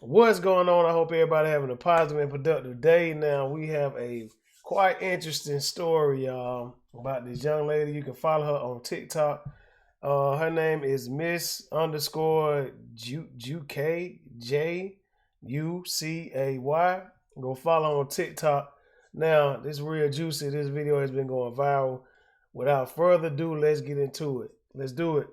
What's going on? I hope everybody having a positive and productive day. Now we have a quite interesting story, y'all, about this young lady. You can follow her on TikTok. Her name is Miss underscore Jucay. Go follow on TikTok. Now this is real juicy. This video has been going viral. Without further ado, let's get into it. Let's do it.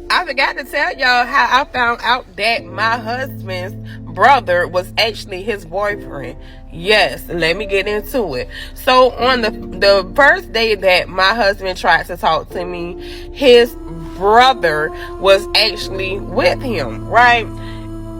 I forgot to tell y'all how I found out that my husband's brother was actually his boyfriend. Yes, let me get into it. So on the first day that my husband tried to talk to me, his brother was actually with him, right?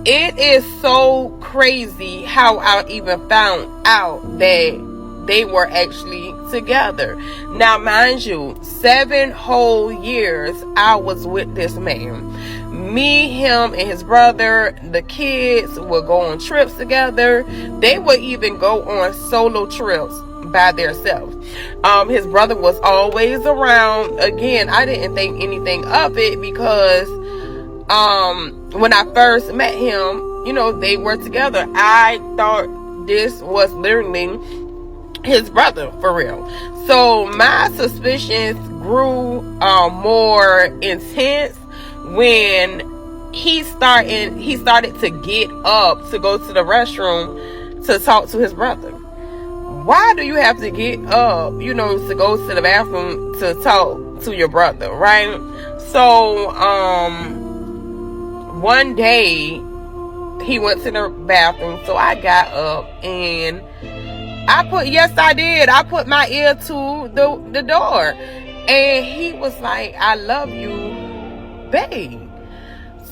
It is so crazy how I even found out that they were actually together. Now, mind you, 7 whole years I was with this man. Me, him, and his brother, the kids would go on trips together. They would even go on solo trips by themselves. His brother was always around. Again, I didn't think anything of it because when I first met him, they were together. I thought this was literally his brother for real. So my suspicions grew more intense when he started to get up to go to the restroom to talk to his brother. Why do you have to get up, to go to the bathroom to talk to your brother, right? So one day he went to the bathroom, so I got up and I put my ear to the door, and he was like, "I love you, babe."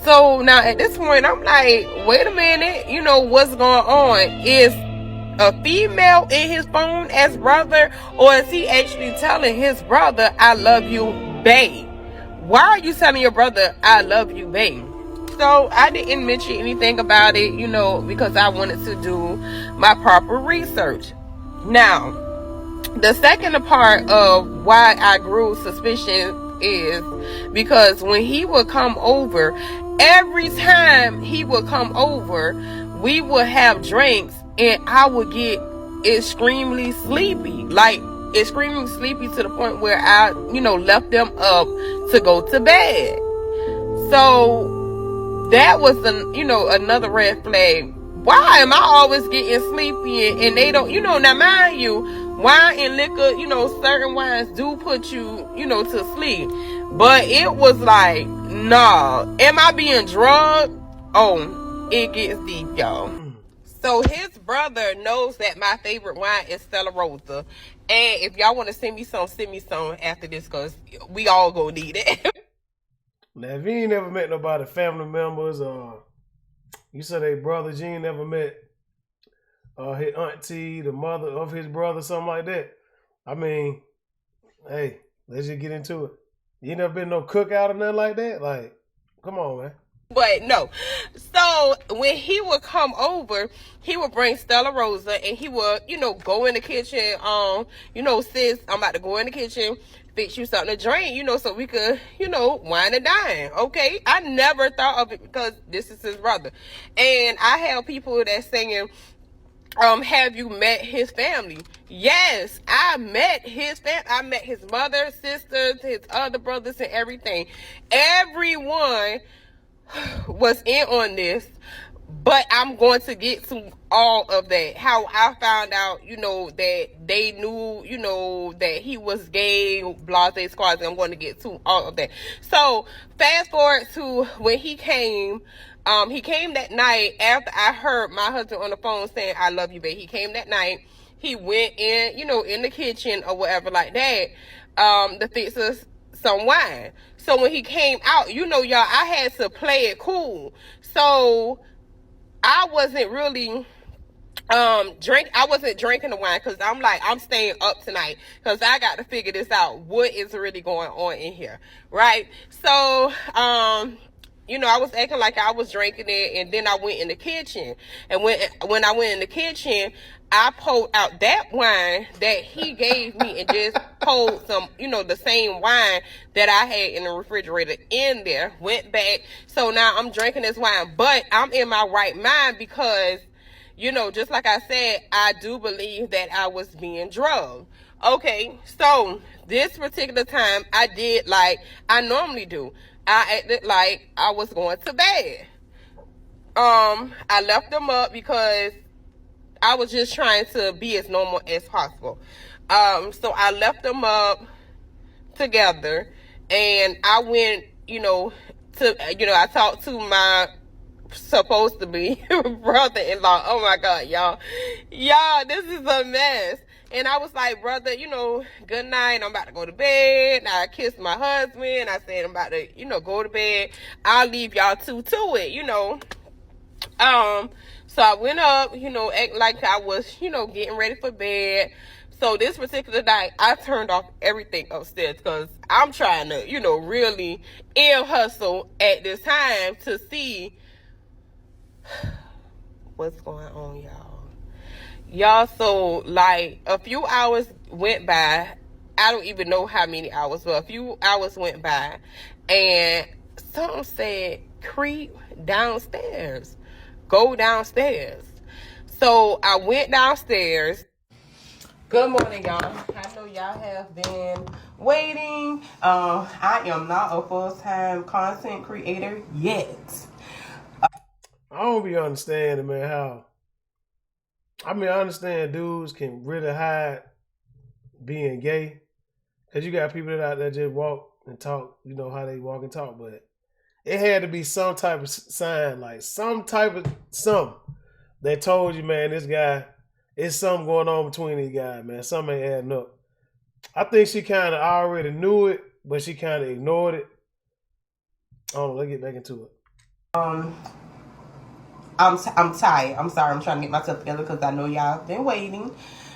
So now at this point, I'm like, wait a minute, what's going on? Is a female in his phone as brother, or is he actually telling his brother, "I love you, babe"? Why are you telling your brother, "I love you, babe"? So I didn't mention anything about it, because I wanted to do my proper research. Now, the second part of why I grew suspicion is because when he would come over, every time he would come over, we would have drinks and I would get extremely sleepy. Like, extremely sleepy to the point where I, left them up to go to bed. So that was another red flag. Why am I always getting sleepy and they don't, now mind you, wine and liquor, certain wines do put you, to sleep. But it was like, nah, am I being drugged? Oh, it gets deep, y'all. So his brother knows that my favorite wine is Stella Rosa. And if y'all want to send me some after this, because we all gonna need it. Now, if you ain't never met nobody, family members, you said a brother, you ain't never met his auntie, the mother of his brother, something like that. I mean, hey, let's just get into it. You ain't never been no cookout or nothing like that? Like, come on, man. But no. So when he would come over, he would bring Stella Rosa and he would, go in the kitchen. Sis, I'm about to go in the kitchen, fix you something to drink, so we could, wine and dine. Okay. I never thought of it because this is his brother. And I have people that's saying, have you met his family? Yes, I met his family. I met his mother, sisters, his other brothers, and everything. Everyone was in on this, but I'm going to get to all of that. How I found out, that they knew, that he was gay, blase squads. I'm going to get to all of that. So fast forward to when he came. He came that night after I heard my husband on the phone saying, "I love you, babe." He came that night. He went in, in the kitchen or whatever like that, to fix us some wine. So when he came out, y'all, I had to play it cool. So I wasn't really I wasn't drinking the wine because I'm like, I'm staying up tonight because I got to figure this out. What is really going on in here, right? So I was acting like I was drinking it, and then I went in the kitchen. And when I went in the kitchen, I pulled out that wine that he gave me and just pulled some, the same wine that I had in the refrigerator in there, went back. So now I'm drinking this wine, but I'm in my right mind because, just like I said, I do believe that I was being drugged. Okay, so this particular time I did like I normally do. I acted like I was going to bed. I left them up because I was just trying to be as normal as possible. So I left them up together, and I went, I talked to my supposed to be brother-in-law. Oh my God, y'all, this is a mess. And I was like, brother, good night. I'm about to go to bed. And I kissed my husband. I said, I'm about to, go to bed. I'll leave y'all two to it. So I went up, act like I was, getting ready for bed. So this particular night, I turned off everything upstairs because I'm trying to, really ear hustle at this time to see what's going on, y'all. So like a few hours went by. I don't even know how many hours, but a few hours went by, and something said creep downstairs, go downstairs. So I went downstairs. Good morning, y'all. I know y'all have been waiting. I am not a full-time content creator yet. I don't be understanding, man, how. I understand dudes can really hide being gay. Because you got people that out there just walk and talk, how they walk and talk. But it had to be some type of sign, like some type of something that told you, man, this guy, it's something going on between these guys, man. Something ain't adding up. I think she kind of already knew it, but she kind of ignored it. I don't know, let's get back into it. I'm tired. I'm sorry. I'm trying to get myself together because I know y'all been waiting.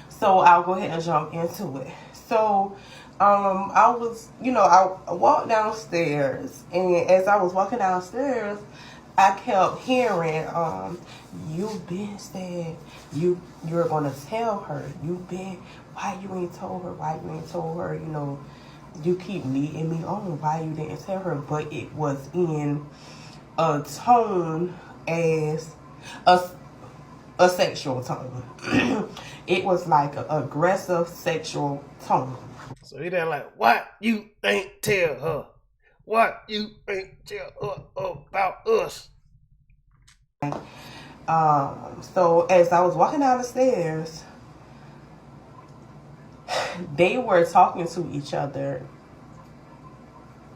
So I'll go ahead and jump into it. So, I was, I walked downstairs, and as I was walking downstairs, I kept hearing, you've been said you're gonna tell her. Why you ain't told her? You keep leading me on. Why you didn't tell her? But it was in a tone as a sexual tone. It was like an aggressive sexual tone. So he done like, what you ain't tell her? What you ain't tell her about us? So as I was walking down the stairs, they were talking to each other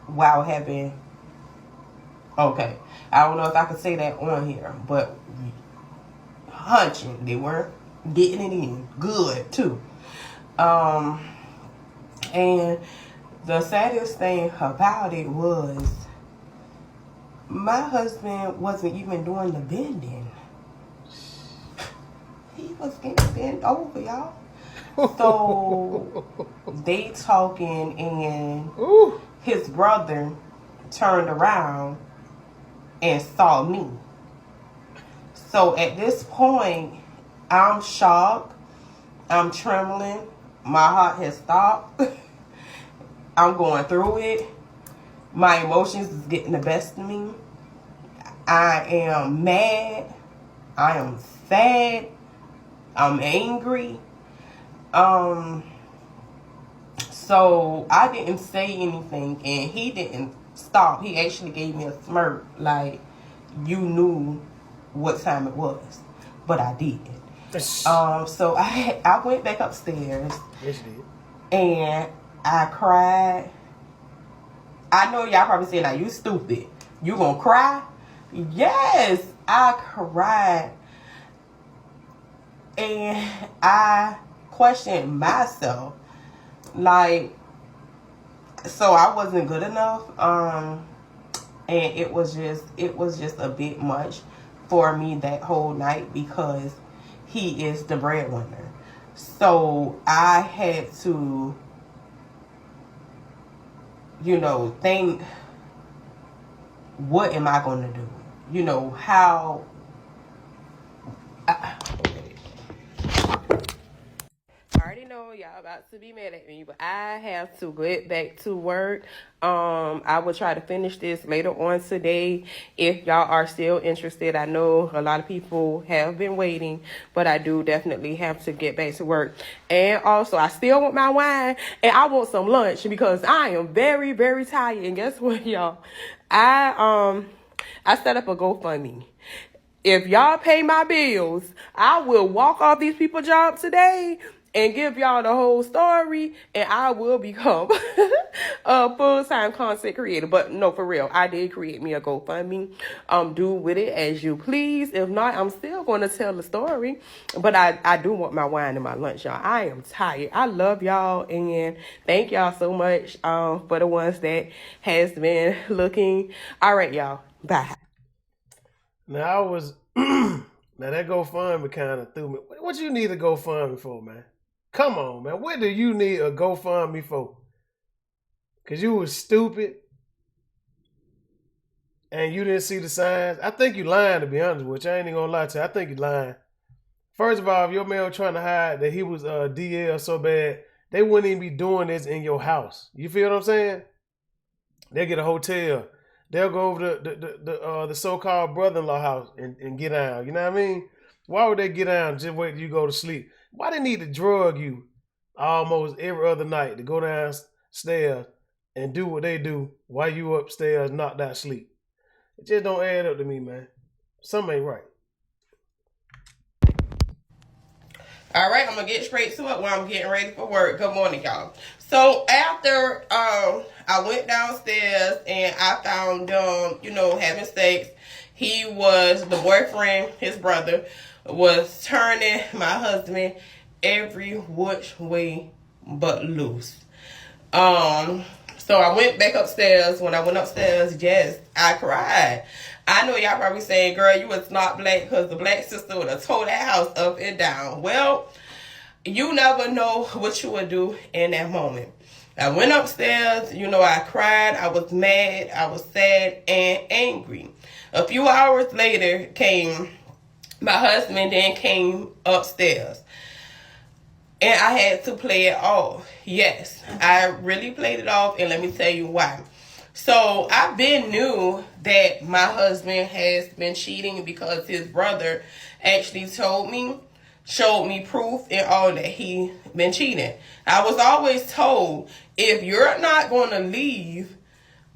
while having, okay, I don't know if I could say that on here, but hunching. They weren't getting it in good too. And the saddest thing about it was my husband wasn't even doing the bending. He was getting bent over, y'all. So they talking, and his brother turned around and saw me. So at this point, I'm shocked. I'm trembling. My heart has stopped. I'm going through it. My emotions is getting the best of me. I am mad. I am sad. I'm angry. So I didn't say anything, and he didn't stop. He actually gave me a smirk, like, you knew what time it was, but I did. So I went back upstairs. Yes, you did. And I cried. I know y'all probably saying, "Now you stupid. You gonna cry?" Yes, I cried, and I questioned myself, like, so I wasn't good enough. And it was just a bit much for me that whole night because he is the breadwinner. So I had to, think what am I going to do? You know, how... I already know y'all about to be mad at me, but I have to get back to work. I will try to finish this later on today if y'all are still interested. I know a lot of people have been waiting, but I do definitely have to get back to work. And also, I still want my wine and I want some lunch because I am very, very tired. And guess what, y'all? I set up a GoFundMe. If y'all pay my bills, I will walk off these people's jobs today and give y'all the whole story, and I will become a full-time content creator. But no, for real, I did create me a GoFundMe. Do with it as you please. If not, I'm still going to tell the story. But I do want my wine and my lunch, y'all. I am tired. I love y'all, and thank y'all so much for the ones that has been looking. All right, y'all. Bye. Now I was now that GoFundMe kind of threw me. What you need a GoFundMe for, man? Come on, man. What do you need a GoFundMe for? Cause you was stupid and you didn't see the signs. I think you lying, to be honest with you. I ain't even gonna lie to you. I think you lying. First of all, if your man was trying to hide that he was DL so bad, they wouldn't even be doing this in your house. You feel what I'm saying? They'll get a hotel. They'll go over to the so-called brother-in-law house and get down. You know what I mean? Why would they get down just wait till you go to sleep? Why they need to drug you almost every other night to go downstairs and do what they do while you upstairs knocked out sleep? It just don't add up to me, man. Something ain't right. All right, I'm going to get straight to it while I'm getting ready for work. Good morning, y'all. So after I went downstairs and I found having sex, the boyfriend, his brother, was turning my husband every which way but loose. So I went back upstairs. When I went upstairs, yes, I cried. I know y'all probably saying, girl, you was not black because the black sister would have tore that house up and down. Well, you never know what you would do in that moment. I went upstairs, I cried, I was mad, I was sad and angry. A few hours later my husband then came upstairs. And I had to play it off. Yes, I really played it off, and let me tell you why. So I've been knew that my husband has been cheating because his brother actually showed me proof and all that he been cheating. I was always told, if you're not going to leave,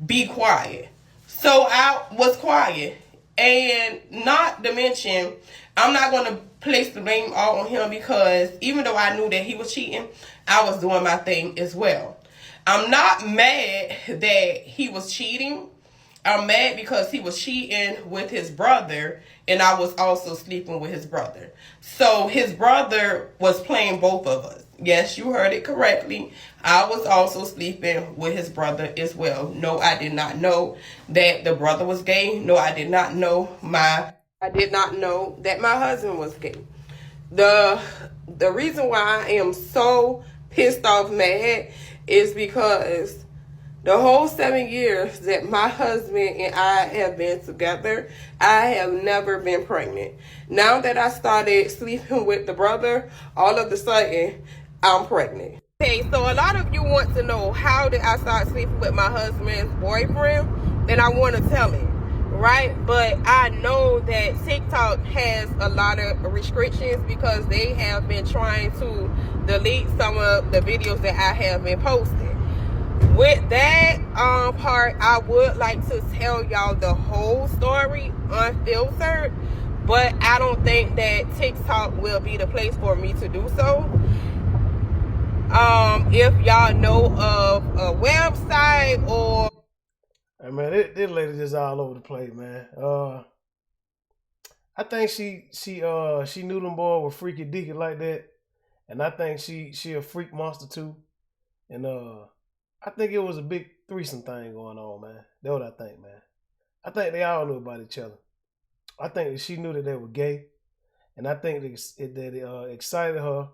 be quiet. So I was quiet. And not to mention, I'm not going to place the blame all on him because even though I knew that he was cheating, I was doing my thing as well. I'm not mad that he was cheating. I'm mad because he was cheating with his brother and I was also sleeping with his brother. So his brother was playing both of us. Yes, you heard it correctly. I was also sleeping with his brother as well. No, I did not know that the brother was gay. No, I did not know that my husband was gay. The reason why I am so pissed off mad is because the whole 7 years that my husband and I have been together, I have never been pregnant. Now that I started sleeping with the brother, all of a sudden, I'm pregnant. Okay, so a lot of you want to know, how did I start sleeping with my husband's boyfriend? And I want to tell it, right? But I know that TikTok has a lot of restrictions because they have been trying to delete some of the videos that I have been posting. With that part, I would like to tell y'all the whole story unfiltered, but I don't think that TikTok will be the place for me to do so. If y'all know of a website or... Hey man, this lady just all over the place, man. I think she knew them boys were freaky deaky like that, and I think she a freak monster too, and I think it was a big threesome thing going on, man. That's what I think, man. I think they all knew about each other. I think that she knew that they were gay, and I think that it excited her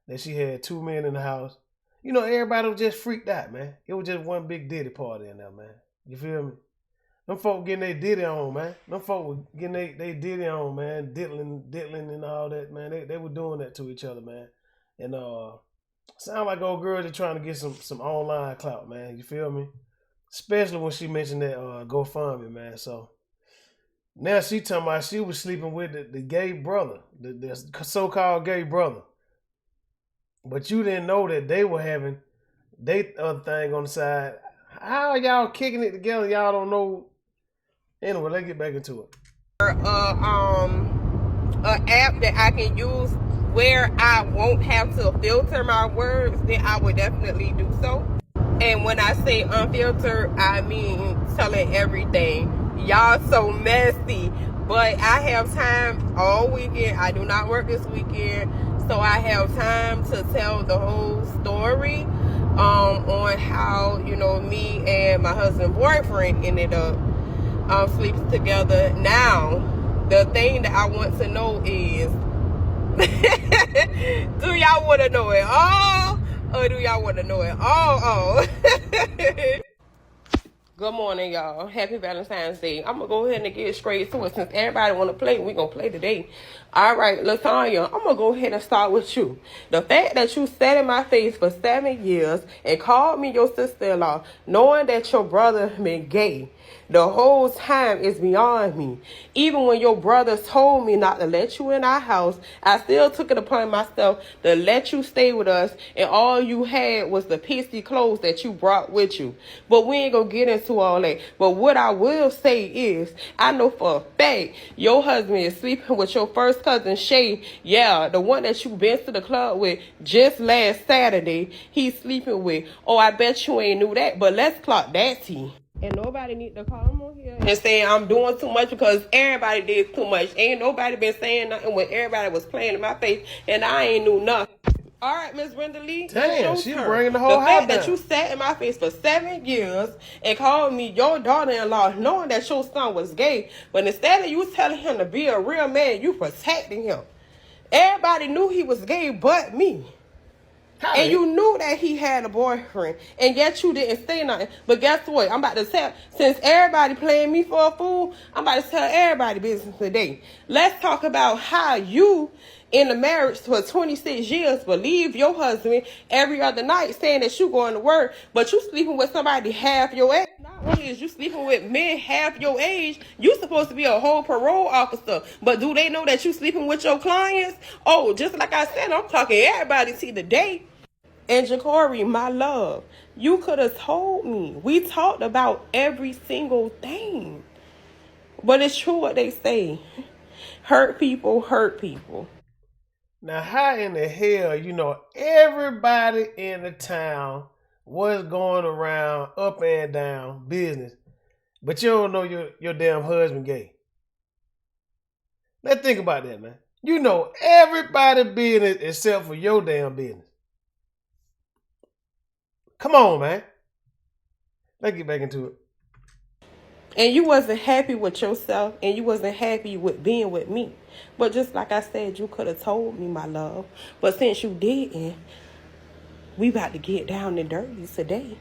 that she had two men in the house. Everybody was just freaked out, man. It was just one big diddy party in there, man. You feel me? Them folk getting their ditty on, man. Them folk were getting they ditty on, man. Diddling and all that, man. They were doing that to each other, man. And sound like old girls are trying to get some online clout, man. You feel me? Especially when she mentioned that GoFundMe, man. So now she talking about she was sleeping with the gay brother, the so-called gay brother. But you didn't know that they were having they other thing on the side. How are y'all kicking it together? Y'all don't know. Anyway, let's get back into it. An app that I can use where I won't have to filter my words, then I would definitely do so. And when I say unfiltered, I mean telling everything. Y'all so messy, but I have time all weekend. I do not work this weekend, so I have time to tell the whole story on how, you know, me and my husband boyfriend ended up sleeping together. Now, the thing that I want to know is, do y'all want to know it all, or do y'all want to know it all? Good morning, y'all. Happy Valentine's Day. I'm going to go ahead and get straight to it. Since everybody want to play, we're going to play today. All right, Latanya, I'm going to go ahead and start with you. The fact that you sat in my face for 7 years and called me your sister-in-law, knowing that your brother been gay, the whole time is beyond me. Even when your brothers told me not to let you in our house, I still took it upon myself to let you stay with us, and all you had was the pissy clothes that you brought with you. But we ain't gonna get into all that. But what I will say is, I know for a fact your husband is sleeping with your first cousin Shay. Yeah, the one that you been to the club with just last Saturday, he's sleeping with. Oh, I bet you ain't knew that, but let's clock that tea. And nobody need to come on here and say I'm doing too much, because everybody did too much. Ain't nobody been saying nothing when everybody was playing in my face, and I ain't knew nothing. All right, Miss Brenda Lee. Damn, she bringing the whole house down. The fact that you sat in my face for 7 years and called me your daughter-in-law, knowing that your son was gay, but instead of you telling him to be a real man, you protecting him. Everybody knew he was gay but me. And you knew that he had a boyfriend, and yet you didn't say nothing. But guess what? I'm about to tell, since everybody playing me for a fool, I'm about to tell everybody business today. Let's talk about how you, in the marriage for 26 years, believe your husband every other night, saying that you going to work, but you sleeping with somebody half your age. Not only is you sleeping with men half your age, you supposed to be a whole parole officer. But do they know that you sleeping with your clients? Oh, just like I said, I'm talking everybody to today. And Ja'Cory, my love, you could have told me. We talked about every single thing. But it's true what they say. Hurt people hurt people. Now, how in the hell, you know, everybody in the town was going around up and down business, but you don't know your damn husband gay? Let's think about that, man. You know everybody business except for your damn business. Come on, man. Let's get back into it. And you wasn't happy with yourself, and you wasn't happy with being with me. But just like I said, you could have told me, my love. But since you didn't, we about to get down and dirty today.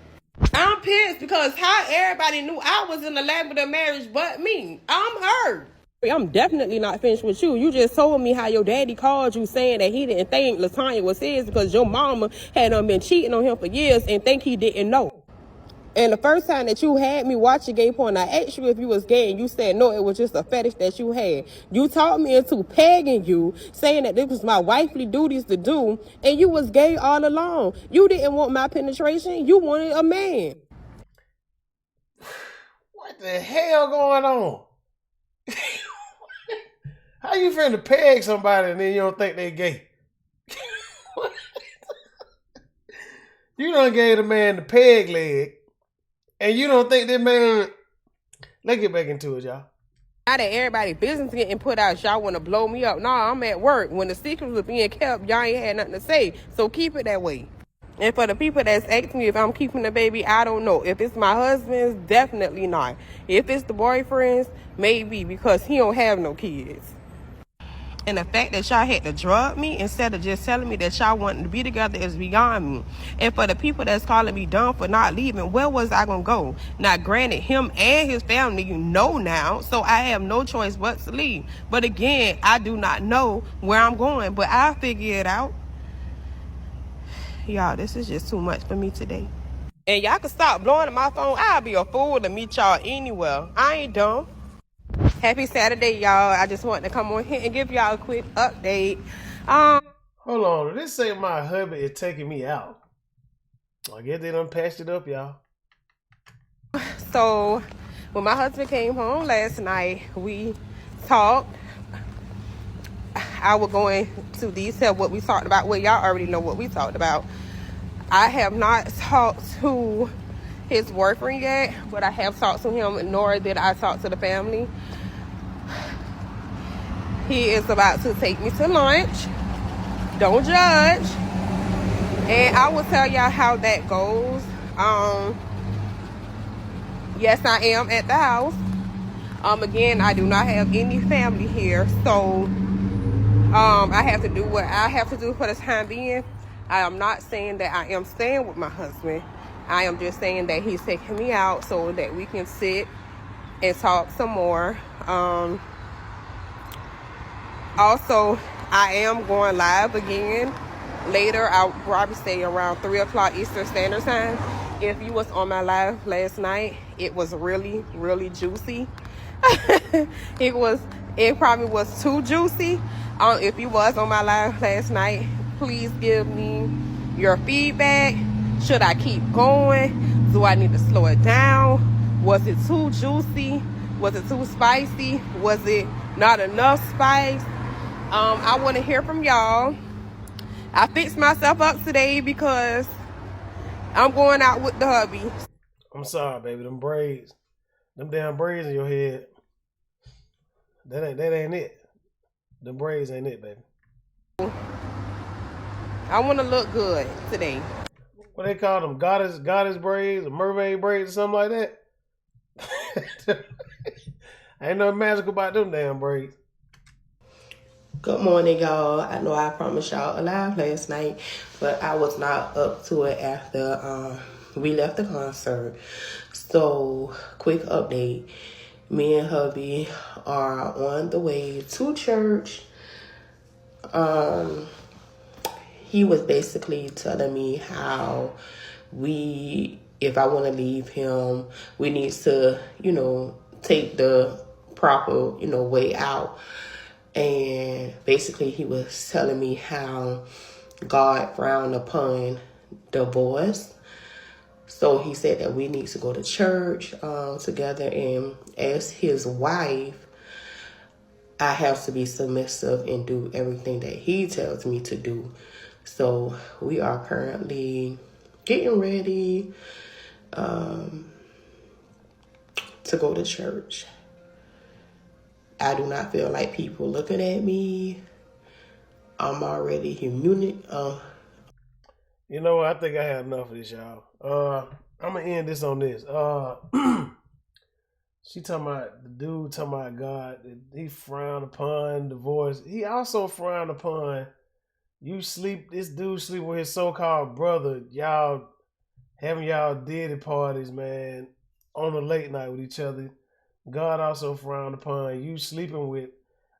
I'm pissed because how everybody knew I was in the lab with a marriage but me. I'm hurt. I'm definitely not finished with you. You just told me how your daddy called you saying that he didn't think Latanya was his because your mama had been cheating on him for years and think he didn't know. And the first time that you had me watch your gay porn, I asked you if you was gay, and you said no, it was just a fetish that you had. You talked me into pegging you, saying that this was my wifely duties to do, and you was gay all along. You didn't want my penetration. You wanted a man. What the hell going on? How you finna peg somebody and then you don't think they gay? You done gave the man the peg leg, and you don't think that man... Let's get back into it, y'all. Now that everybody business getting put out, y'all want to blow me up. Nah, I'm at work. When the secrets were being kept, y'all ain't had nothing to say. So keep it that way. And for the people that's asking me if I'm keeping the baby, I don't know. If it's my husband's, definitely not. If it's the boyfriend's, maybe, because he don't have no kids. And the fact that y'all had to drug me instead of just telling me that y'all wanted to be together is beyond me. And for the people that's calling me dumb for not leaving, where was I going to go? Now, granted, him and his family, you know now, so I have no choice but to leave. But again, I do not know where I'm going, but I'll figure it out. Y'all, this is just too much for me today. And y'all can stop blowing up my phone. I'll be a fool to meet y'all anywhere. I ain't dumb. Happy Saturday, y'all. I just wanted to come on here and give y'all a quick update. Hold on. This say my hubby is taking me out. I guess they done patched it up, y'all. So, when my husband came home last night, we talked. I will go into detail what we talked about. Well, y'all already know what we talked about. I have not talked to his boyfriend yet, but I have talked to him, nor did I talk to the family. He is about to take me to lunch. Don't judge. And I will tell y'all how that goes. Yes, I am at the house. Again, I do not have any family here, so I have to do what I have to do for the time being. I am not saying that I am staying with my husband. I am just saying that he's taking me out so that we can sit and talk some more. Also, I am going live again later. I'll probably stay around 3 o'clock Eastern Standard Time. If you was on my live last night, it was really, really juicy. It probably was too juicy. If you was on my live last night, please give me your feedback. Should I keep going? Do I need to slow it down? Was it too juicy? Was it too spicy? Was it not enough spice? I want to hear from y'all. I fixed myself up today because I'm going out with the hubby. I'm sorry, baby. Them braids. Them damn braids in your head. That ain't it. Them braids ain't it, baby. I want to look good today. What they call them? Goddess braids or mermaid braids or something like that? Ain't nothing magical about them damn braids. Good morning, y'all. I know I promised y'all a live last night, but I was not up to it after we left the concert. So, quick update. Me and hubby are on the way to church. He was basically telling me how if I want to leave him, we need to, take the proper, way out. And basically he was telling me how God frowned upon divorce. So he said that we need to go to church together, and as his wife, I have to be submissive and do everything that he tells me to do. So we are currently getting ready to go to church. I do not feel like people looking at me. I'm already humiliated. You know what? I think I had enough of this, y'all. I'm gonna end this on this. She talking about the dude talking about God. He frowned upon divorce. He also frowned upon this dude sleep with his so-called brother. Y'all having y'all diddy parties, man, on a late night with each other. God also frowned upon you sleeping with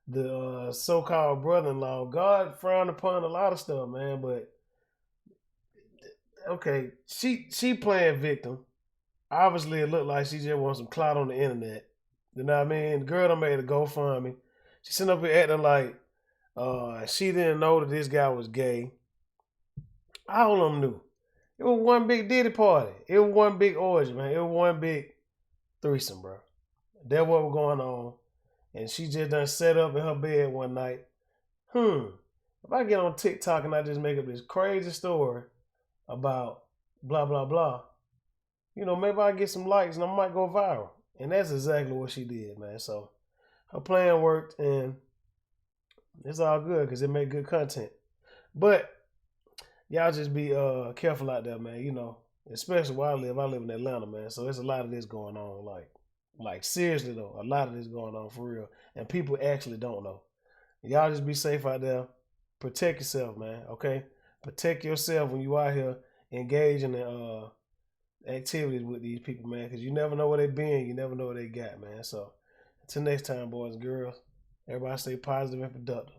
the so-called brother-in-law. God frowned upon a lot of stuff, man. But okay, she playing victim. Obviously, it looked like she just wants some clout on the internet. You know what I mean? The girl done made a GoFundMe. She sitting up here acting like she didn't know that this guy was gay. All of them knew. It was one big diddy party. It was one big orgy, man. It was one big threesome, bro. That's what was going on. And she just done set up in her bed one night. If I get on TikTok and I just make up this crazy story about blah, blah, blah, maybe I get some likes and I might go viral. And that's exactly what she did, man. So her plan worked, and it's all good because it made good content. But y'all just be careful out there, man. Especially where I live. I live in Atlanta, man. So there's a lot of this going on. Like seriously though, a lot of this going on for real. And people actually don't know. Y'all just be safe out there. Protect yourself, man. Okay, protect yourself when you out here engaging in activities with these people, man. Because you never know where they been. You never know what they got, man. So until next time, boys and girls, everybody stay positive and productive.